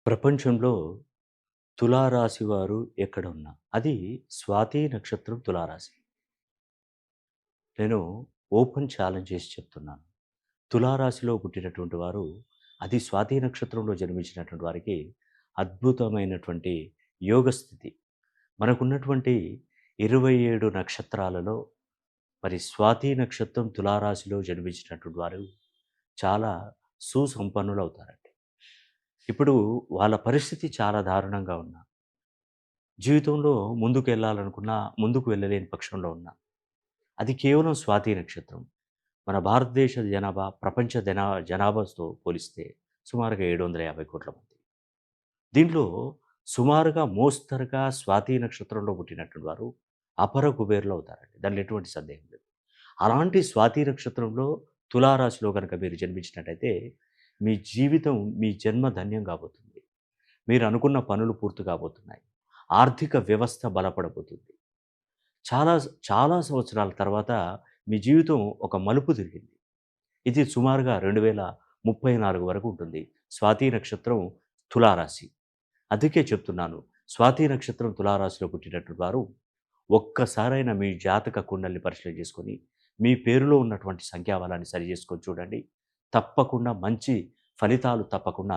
ప్రపంచంలో తులారాశి వారు ఎక్కడున్నా అది స్వాతి నక్షత్రం తులారాశి. నేను ఓపెన్ ఛాలెంజ్ చేసి చెప్తున్నాను. తులారాశిలో పుట్టినటువంటి వారు అది స్వాతి నక్షత్రంలో జన్మించినటువంటి వారికి అద్భుతమైనటువంటి యోగ స్థితి. మనకున్నటువంటి 27 నక్షత్రాలలో మరి స్వాతి నక్షత్రం తులారాశిలో జన్మించినటువంటి వారు చాలా సుసంపన్నులవుతారండి. ఇప్పుడు వాళ్ళ పరిస్థితి చాలా దారుణంగా ఉన్నా జీవితంలో ముందుకెళ్ళాలనుకున్నా, ముందుకు వెళ్ళలేని పక్షంలో ఉన్నా. అది కేవలం స్వాతి నక్షత్రం. మన భారతదేశ జనాభా, ప్రపంచ జనాభాతో పోలిస్తే సుమారుగా 750,00,00,000 మంది. దీంట్లో సుమారుగా మోస్తరుగా స్వాతి నక్షత్రంలో పుట్టినటువంటి వారు అపర కుబేరులు అవుతారండి. దాంట్లో ఎటువంటి సందేహం లేదు. అలాంటి స్వాతి నక్షత్రంలో తులారాశిలో గనక మీరు జన్మించినట్టయితే మీ జీవితం, మీ జన్మ ధన్యం కాబోతుంది. మీరు అనుకున్న పనులు పూర్తి కాబోతున్నాయి. ఆర్థిక వ్యవస్థ బలపడబోతుంది. చాలా చాలా సంవత్సరాల తర్వాత మీ జీవితం ఒక మలుపు తిరిగింది. ఇది సుమారుగా 2034 వరకు ఉంటుంది. స్వాతి నక్షత్రం తులారాశి. అందుకే చెప్తున్నాను. స్వాతి నక్షత్రం తులారాశిలో పుట్టినటువంటి వారు ఒక్కసారైనా మీ జాతక కుండలిని పరిశీలన చేసుకొని, మీ పేరులో ఉన్నటువంటి సంఖ్యాబలాన్ని సరిజేసుకొని చూడండి. తప్పకుండా మంచి ఫలితాలు తప్పకుండా